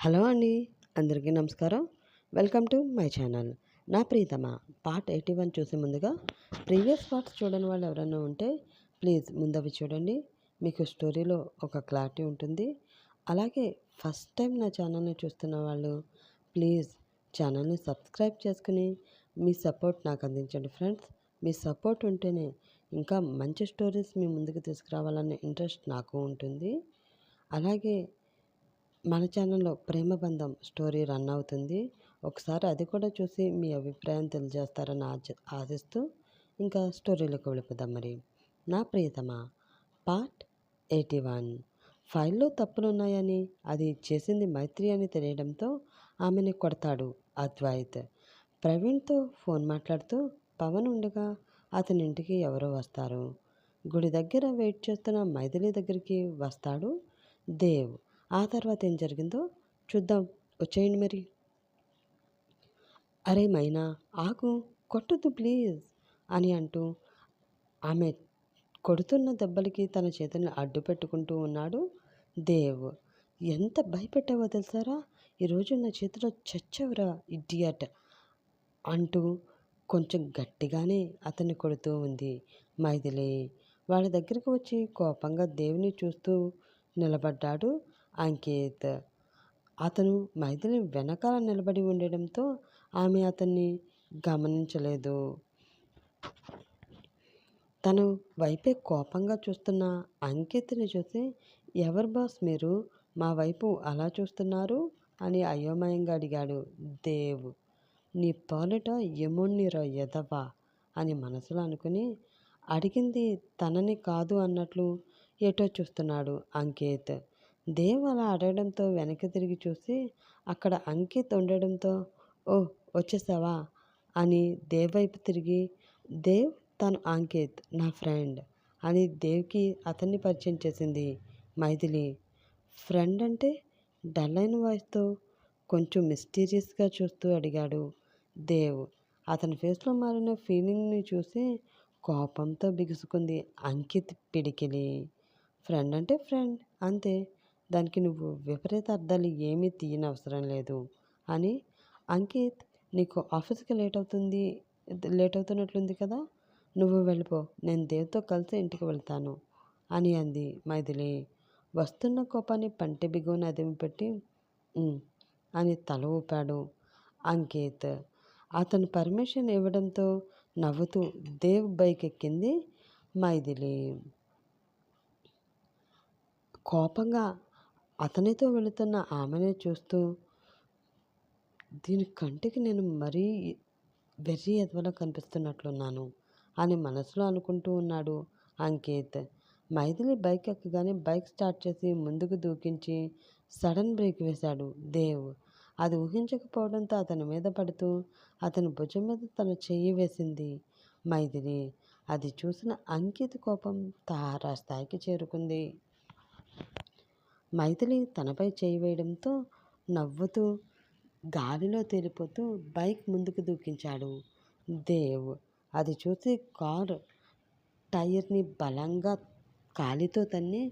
Hello అండి. అందరికీ నమస్కారం. Welcome to my channel. నా ప్రియతమ పార్ట్ 81 చూసే ముందుగా ప్రీవియస్ పార్ట్స్ చూడని వాళ్ళు ఎవరైనా ఉంటే ప్లీజ్ ముందవి చూడండి. మీకు స్టోరీలో ఒక క్లారిటీ ఉంటుంది. అలాగే ఫస్ట్ టైం నా ఛానల్ని చూస్తున్న వాళ్ళు ప్లీజ్ ఛానల్ని సబ్స్క్రైబ్ చేసుకుని మీ సపోర్ట్ నాకు అందించండి ఫ్రెండ్స్. మీ సపోర్ట్ ఉంటేనే ఇంకా మంచి స్టోరీస్ మీ ముందుకు తీసుకురావాలనే ఇంట్రెస్ట్ నాకు ఉంటుంది. అలాగే మన ఛానల్లో ప్రేమబంధం స్టోరీ రన్ అవుతుంది. ఒకసారి అది కూడా చూసి మీ అభిప్రాయం తెలియజేస్తారని ఆశిస్తూ ఇంకా స్టోరీలోకి వెళ్ళిపోదాం. మరి నా ప్రియతమ పార్ట్ 81. ఫైల్లో తప్పులున్నాయని అది చేసింది మైత్రి అని తెలియడంతో ఆమెని కొడతాడు అద్వైత్. ప్రవీణ్తో ఫోన్ మాట్లాడుతూ పవన్ ఉండగా అతని ఇంటికి ఎవరో వస్తారు. గుడి దగ్గర వెయిట్ చేస్తున్న మైథిలి దగ్గరికి వస్తాడు దేవ్. ఆ తర్వాత ఏం జరిగిందో చూద్దాం, వచ్చేయండి మరి. అరే మైనా ఆగు, కొట్టొద్దు ప్లీజ్ అని అంటూ ఆమె కొడుతున్న దెబ్బలకి తన చేతుల్ని అడ్డు పెట్టుకుంటూ ఉన్నాడు దేవ్. ఎంత భయపెట్టావో తెలుసారా, ఈరోజు నా చేతిలో చచ్చవరా ఇడియట్ అంటూ కొంచెం గట్టిగానే అతన్ని కొడుతూ ఉంది మైథిలి. వాళ్ళ దగ్గరికి వచ్చి కోపంగా దేవుని చూస్తూ నిలబడ్డాడు అంకిత్. అతను మైథిలి వెనకాల నిలబడి ఉండడంతో ఆమె అతన్ని గమనించలేదు. తను వైపే కోపంగా చూస్తున్న అంకిత్ని చూసి, ఎవరు బాస్ మీరు మా వైపు అలా చూస్తున్నారు అని అయోమయంగా అడిగాడు దేవ్. నీ పాలిట యముణ్ణిరా ఎదవా అని మనసులో అనుకుని అడిగింది తనని కాదు అన్నట్లు ఎటో చూస్తున్నాడు అంకిత్. దేవ్ అలా అడగడంతో వెనక్కి తిరిగి చూసి అక్కడ అంకిత్ ఉండడంతో ఓ వచ్చేసావా అని దేవ్ వైపు తిరిగి, దేవ్ తను అంకిత్ నా ఫ్రెండ్ అని దేవ్కి అతన్ని పరిచయం చేసింది మైథిలి. ఫ్రెండ్ అంటే డల్ అయిన వాయిస్తో కొంచెం మిస్టీరియస్గా చూస్తూ అడిగాడు దేవ్. అతని ఫేస్లో మారిన ఫీలింగ్ని చూసి కోపంతో బిగుసుకుంది అంకిత్ పిడికిలి. ఫ్రెండ్ అంటే ఫ్రెండ్ అంతే, దానికి నువ్వు విపరీత అర్థాలు ఏమీ తీయనవసరం లేదు అని. అంకిత్ నీకు ఆఫీస్కి లేట్ అవుతున్నట్లుంది కదా, నువ్వు వెళ్ళిపో, నేను దేవ్తో కలిసి ఇంటికి వెళ్తాను అని అంది మైథిలి. వస్తున్న కోపాన్ని పంటి బిగువన అదిమిపెట్టి అని తల ఊపాడు అంకిత్. అతను పర్మిషన్ ఇవ్వడంతో నవ్వుతూ దేవ్ బైక్ ఎక్కింది మైథిలి. కోపంగా అతనితో వెళుతున్న ఆమెనే చూస్తూ, దీని కంటికి నేను మరీ వెర్రి ఎదవలా కనిపిస్తున్నట్లున్నాను అని మనసులో అనుకుంటూ ఉన్నాడు అంకిత్. మైథిలి బైక్ ఎక్కగానే బైక్ స్టార్ట్ చేసి ముందుకు దూకించి సడన్ బ్రేక్ వేశాడు దేవ్. అది ఊహించకపోవడంతో అతని మీద పడుతూ అతని భుజం మీద తన చెయ్యి వేసింది మైథిలి. అది చూసిన అంకిత్ కోపం తారాస్థాయికి చేరుకుంది. మైథిలి తనపై చేయి వేయడంతో నవ్వుతూ గాలిలో తేలిపోతూ బైక్ ముందుకు దూకించాడు దేవ్. అది చూసి కారు టైర్ని బలంగా కాలితో తన్ని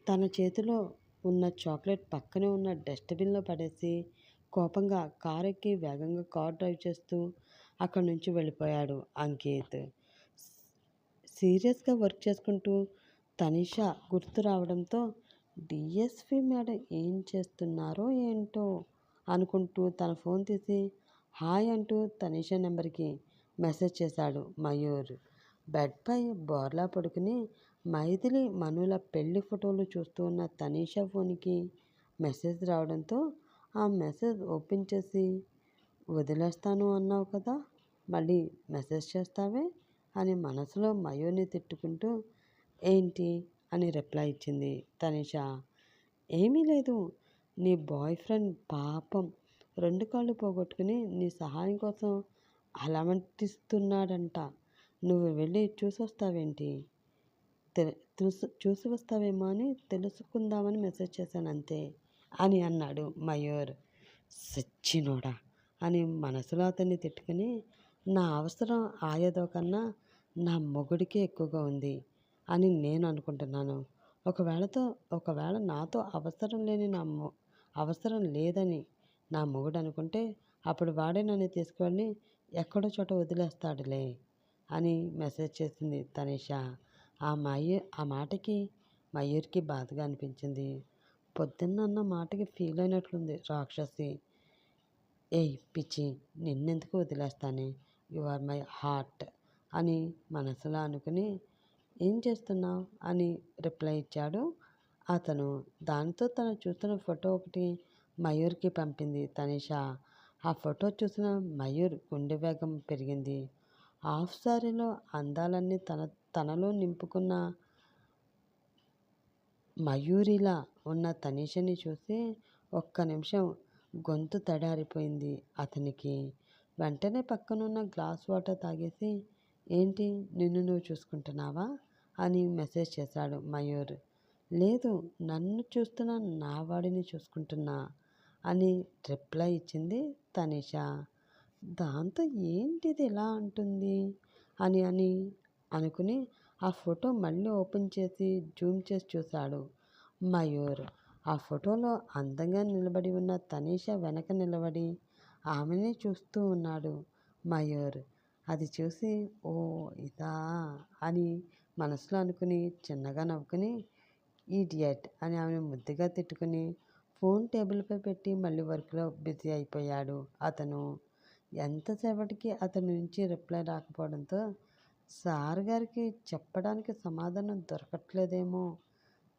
తన చేతిలో ఉన్న చాక్లెట్ పక్కనే ఉన్న డస్ట్బిన్లో పడేసి కోపంగా కారు ఎక్కి వేగంగా కార్ డ్రైవ్ చేస్తూ అక్కడి నుంచి వెళ్ళిపోయాడు అంకిత్. సీరియస్గా వర్క్ చేసుకుంటూ తనిషా గుర్తు రావడంతో డిఎస్పి మేడం ఏం చేస్తున్నారో ఏంటో అనుకుంటూ తన ఫోన్ తీసి హాయ్ అంటూ తనిషా నెంబర్కి మెసేజ్ చేశాడు మయూర్. బెడ్పై బోర్లా పడుకుని మైథిలి మనుల పెళ్లి ఫోటోలు చూస్తూ ఉన్న తనిషా ఫోన్కి మెసేజ్ రావడంతో ఆ మెసేజ్ ఓపెన్ చేసి, వదిలేస్తాను అన్నావు కదా, మళ్ళీ మెసేజ్ చేస్తావే అని మనసులో మయూర్ని తిట్టుకుంటూ ఏంటి అని రిప్లై ఇచ్చింది తనిషా. ఏమీ లేదు, నీ బాయ్ ఫ్రెండ్ పాపం 2 కాళ్ళు పోగొట్టుకుని నీ సహాయం కోసం అలమటిస్తున్నాడంట, నువ్వు వెళ్ళి చూసి వస్తావేమో అని తెలుసుకుందామని మెసేజ్ చేశాను అంతే అని అన్నాడు మయూర్. సచ్చినోడా అని మనసులో అతన్ని తిట్టుకుని, నా అవసరం ఆయదో కన్నా నా మొగుడికే ఎక్కువగా ఉంది అని నేను అనుకుంటున్నాను. ఒకవేళ నాతో అవసరం లేని అవసరం లేదని నా మొగుడు అనుకుంటే అప్పుడు వాడే నన్ను తీసుకువెళ్ళి ఎక్కడో చోట వదిలేస్తాడులే అని మెసేజ్ చేసింది తనిషా. ఆ మాటకి మయూర్కి బాధగా అనిపించింది. పొద్దున్న మాటకి ఫీల్ అయినట్లుంది రాక్షసి. ఏయ్ పిచ్చి, నిన్నెందుకు వదిలేస్తానే, యు ఆర్ మై హార్ట్ అని మనసులో అనుకుని ఏం చేస్తున్నావు అని రిప్లై ఇచ్చాడు అతను. దానితో తను చూస్తున్న ఫోటో ఒకటి మయూర్కి పంపింది తనిషా. ఆ ఫోటో చూసిన మయూర్ గుండె వేగం పెరిగింది. హాఫ్ సారీలో అందాలన్నీ తనలో నింపుకున్న మయూరిలా ఉన్న తనిషని చూసి ఒక్క నిమిషం గొంతు తడారిపోయింది అతనికి. వెంటనే పక్కనున్న గ్లాస్ వాటర్ తాగేసి, ఏంటి నిన్ను నువ్వు చూసుకుంటున్నావా అని మెసేజ్ చేశాడు మయూర్. లేదు, నన్ను చూస్తున్న నా వాడిని చూసుకుంటున్నా అని రిప్లై ఇచ్చింది తనిషా. దాంతో ఏంటిది ఇలా అంటుంది అని అనుకుని ఆ ఫోటో మళ్ళీ ఓపెన్ చేసి జూమ్ చేసి చూశాడు మయూర్. ఆ ఫోటోలో అందంగా నిలబడి ఉన్న తనీషా వెనక నిలబడి ఆమెనే చూస్తూ ఉన్నాడు మయూర్. అది చూసి ఓ ఇదా అని మనసులో అనుకుని చిన్నగా నవ్వుకుని ఈడియట్ అని ఆమెను ముద్దుగా తిట్టుకుని ఫోన్ టేబుల్పై పెట్టి మళ్ళీ వర్క్లో బిజీ అయిపోయాడు అతను. ఎంతసేపటికి అతని నుంచి రిప్లై రాకపోవడంతో సార్ గారికి చెప్పడానికి సమాధానం దొరకట్లేదేమో,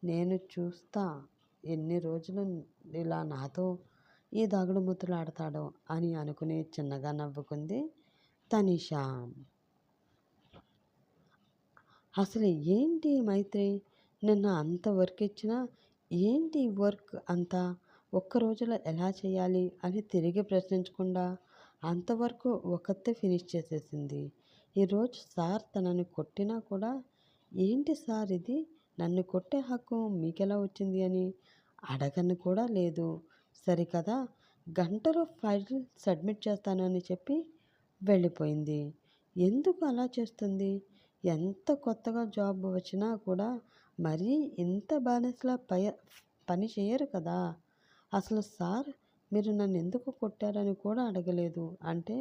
నేను చూస్తా ఎన్ని రోజులు ఇలా నాతో ఈ దాగుడుమూతలు ఆడతాడో అని అనుకుని చిన్నగా నవ్వుకుంది తనిషా. అసలు ఏంటి మైత్రి, నిన్న అంత వర్క్ ఇచ్చినా ఏంటి వర్క్ అంతా ఒక్క రోజులో ఎలా చేయాలి అని తిరిగి ప్రశ్నించకుండా అంతవరకు ఒకతే ఫినిష్ చేసేసింది. ఈరోజు సార్ తనని కొట్టినా కూడా ఏంటి సార్ ఇది, నన్ను కొట్టే హక్కు మీకెలా వచ్చింది అని అడగను కూడా లేదు. సరికదా, గంటలో ఫైల్ సబ్మిట్ చేస్తానని చెప్పి వెళ్ళిపోయింది. ఎందుకు అలా చేస్తుంది? ఎంత కొత్తగా జాబ్ వచ్చినా కూడా మరీ ఇంత బానిసలా పని చేయరు కదా. అసలు సార్ మీరు నన్ను ఎందుకు కొట్టారని కూడా అడగలేదు అంటే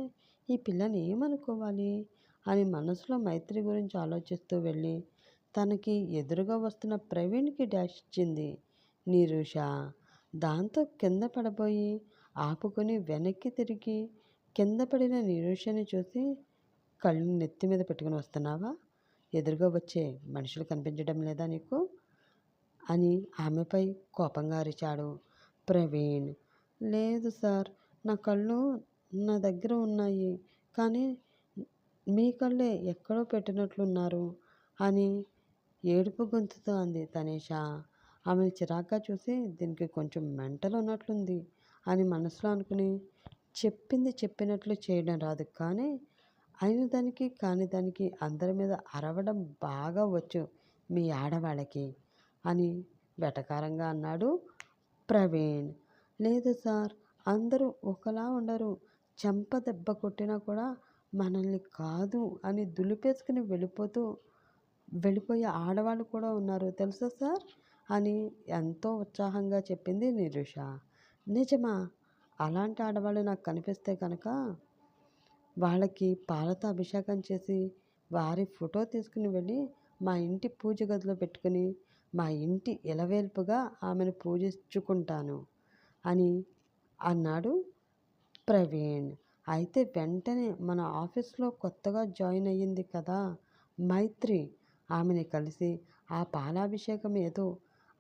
ఈ పిల్లని ఏమనుకోవాలి అని మనసులో మైత్రి గురించి ఆలోచిస్తూ వెళ్ళి తనకి ఎదురుగా వస్తున్న ప్రవీణ్కి డాష్ ఇచ్చింది నీరుష. దాంతో కింద పడబోయి ఆపుకొని వెనక్కి తిరిగి కింద పడిన నీరుషని చూసి, కళ్ళు నెత్తి మీద పెట్టుకుని వస్తున్నావా, ఎదురుగా వచ్చే మనుషులు కనిపించడం లేదా నీకు అని ఆమెపై కోపంగా అరిచాడు ప్రవీణ్. లేదు సార్, నా కళ్ళు నా దగ్గర ఉన్నాయి, కానీ మీ కళ్ళే ఎక్కడో పెట్టినట్లున్నారు అని ఏడుపు గొంతుతో అంది తనీషా. ఆమెను చిరాగ్గా చూసి దీనికి కొంచెం మెంటల్ ఉన్నట్లుంది అని మనసులో అనుకుని, చెప్పింది చెప్పినట్లు చేయడం రాదు, కానీ అయిన దానికి కాని దానికి అందరి మీద అరవడం బాగా వచ్చు మీ ఆడవాళ్ళకి అని వెటకారంగా అన్నాడు ప్రవీణ్. లేదు సార్, అందరూ ఒకలా ఉండరు, చెంప దెబ్బ కొట్టినా కూడా మనల్ని కాదు అని దులిపేసుకుని వెళ్ళిపోయే ఆడవాళ్ళు కూడా ఉన్నారు తెలుసా సార్ అని ఎంతో ఉత్సాహంగా చెప్పింది నిరుష. నిజమా? అలాంటి ఆడవాళ్ళు నాకు కనిపిస్తే కనుక వాళ్ళకి పాలతో అభిషేకం చేసి వారి ఫోటో తీసుకుని వెళ్ళి మా ఇంటి పూజ గదిలో పెట్టుకుని మా ఇంటి ఇలవేల్పుగా ఆమెను పూజించుకుంటాను అని అన్నాడు ప్రవీణ్. అయితే వెంటనే మన ఆఫీస్లో కొత్తగా జాయిన్ అయ్యింది కదా మైత్రి, ఆమెని కలిసి ఆ పాలాభిషేకం ఏదో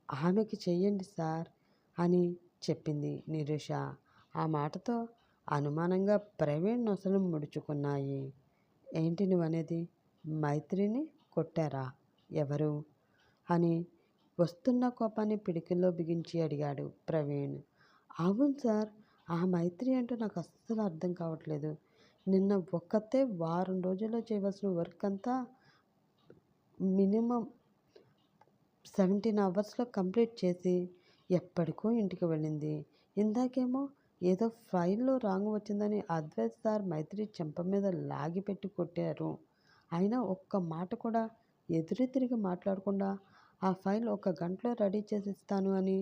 ఆమెకి చెయ్యండి సార్ అని చెప్పింది నిరుష. ఆ మాటతో అనుమానంగా ప్రవీణ్ నొసలు ముడుచుకున్నాయి. ఏంటి నువ్వనేది? మైత్రిని కొట్టారా? ఎవరు అని వస్తున్న కోపాన్ని పిడికిల్లో బిగించి అడిగాడు ప్రవీణ్. అవును సార్, ఆ మైత్రి అంటూ నాకు అస్సలు అర్థం కావట్లేదు. నిన్న ఒక్కతే వారం రోజుల్లో చేయవలసిన వర్క్ అంతా మినిమం 17 అవర్స్లో కంప్లీట్ చేసి ఎప్పటికో ఇంటికి వెళ్ళింది. ఇందాకేమో ఏదో ఫైల్లో రాంగ్ వచ్చిందని అద్వైత్ సార్ మైత్రి చెంప మీద లాగి పెట్టి కొట్టారు. అయినా ఒక్క మాట కూడా ఎదురు తిరిగి మాట్లాడకుండా ఆ ఫైల్ 1 గంటలో రెడీ చేసి ఇస్తాను అని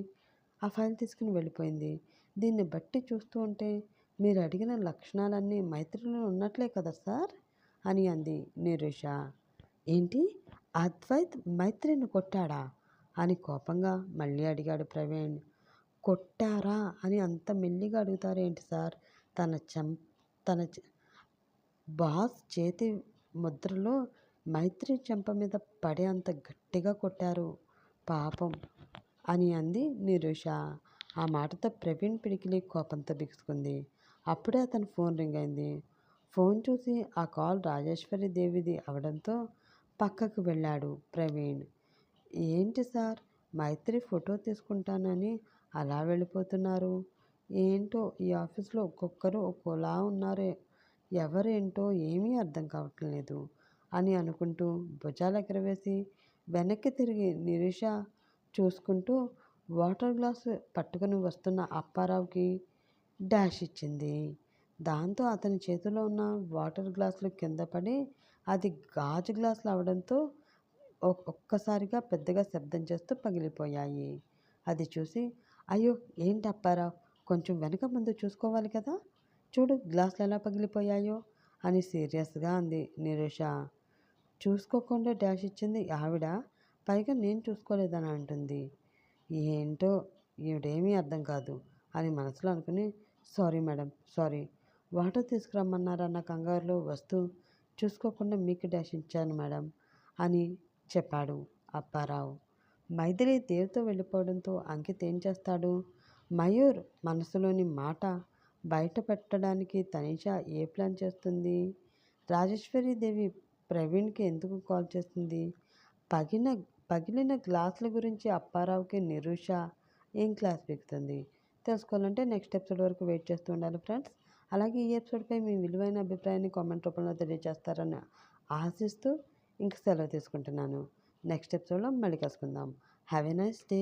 ఆ ఫైల్ తీసుకుని వెళ్ళిపోయింది. దీన్ని బట్టి చూస్తూ ఉంటే మీరు అడిగిన లక్షణాలన్నీ మైత్రిలో ఉన్నట్లే కదా సార్ అని అంది నిరుష. ఏంటి, అద్వైత్ మైత్రిని కొట్టాడా అని కోపంగా మళ్ళీ అడిగాడు ప్రవీణ్. కొట్టారా అని అంత మెల్లిగా అడుగుతారేంటి సార్? తన చెం తన బాస్ చేతి ముద్రలో మైత్రి చెంప మీద పడే అంత గట్టిగా కొట్టారు పాపం అని అంది నిరుష. ఆ మాటతో ప్రవీణ్ పిడికిలి కోపంతో బిగుసుకుంది. అప్పుడే అతని ఫోన్ రింగ్ అయింది. ఫోన్ చూసి ఆ కాల్ రాజేశ్వరి దేవిది అవడంతో పక్కకు వెళ్ళాడు ప్రవీణ్. ఏంటి సార్, మైత్రి ఫోటో తీసుకుంటానని అలా వెళ్ళిపోతున్నారు? ఏంటో ఈ ఆఫీస్లో ఒక్కొక్కరు ఒక్కోలా ఉన్నారే, ఎవరేంటో ఏమీ అర్థం కావటం లేదు అని అనుకుంటూ భుజాలు ఎగరవేసి వెనక్కి తిరిగి నిరుష చూసుకుంటూ వాటర్ గ్లాసు పట్టుకుని వస్తున్న అప్పారావుకి డాష్ ఇచ్చింది. దాంతో అతని చేతిలో ఉన్న వాటర్ గ్లాసులు కింద పడి అది గాజు గ్లాసులు అవడంతో ఒక్కసారిగా పెద్దగా శబ్దం చేస్తూ పగిలిపోయాయి. అది చూసి, అయ్యో ఏంటి అప్పారావు, కొంచెం వెనక ముందు చూసుకోవాలి కదా, చూడు గ్లాసులు ఎలా పగిలిపోయాయో అని సీరియస్గా అంది నిరుష. చూసుకోకుండా డాష్ ఇచ్చింది ఆవిడ, పైగా నేను చూసుకోలేదని అంటుంది. ఏంటో ఈవిడేమీ అర్థం కాదు అని మనసులో అనుకుని, సారీ మేడం, సారీ, వాటర్ తీసుకురమ్మన్నారన్న కంగారులో వస్తూ చూసుకోకుండా మీకు డాష్ ఇచ్చాను మేడం అని చెప్పాడు అప్పారావు. మైథిలి దేవ్తో వెళ్ళిపోవడంతో అంకిత్ ఏం చేస్తాడు? మయూర్ మనసులోని మాట బయట పెట్టడానికి తనిషా ఏ ప్లాన్ చేస్తుంది? రాజేశ్వరీదేవి ప్రవీణ్కి ఎందుకు కాల్ చేస్తుంది? పగిలిన గ్లాసుల గురించి అప్పారావుకి నిరుష ఏం క్లాస్ పీకుతుంది? తెలుసుకోవాలంటే నెక్స్ట్ ఎపిసోడ్ వరకు వెయిట్ చేస్తూ ఉండాలి ఫ్రెండ్స్. అలాగే ఈ ఎపిసోడ్పై మీ విలువైన అభిప్రాయాన్ని కామెంట్ రూపంలో తెలియజేస్తారని ఆశిస్తూ ఇంక సెలవు తీసుకుంటున్నాను. నెక్స్ట్ ఎపిసోడ్లో మళ్ళీ కలుసుకుందాం. Have a nice day.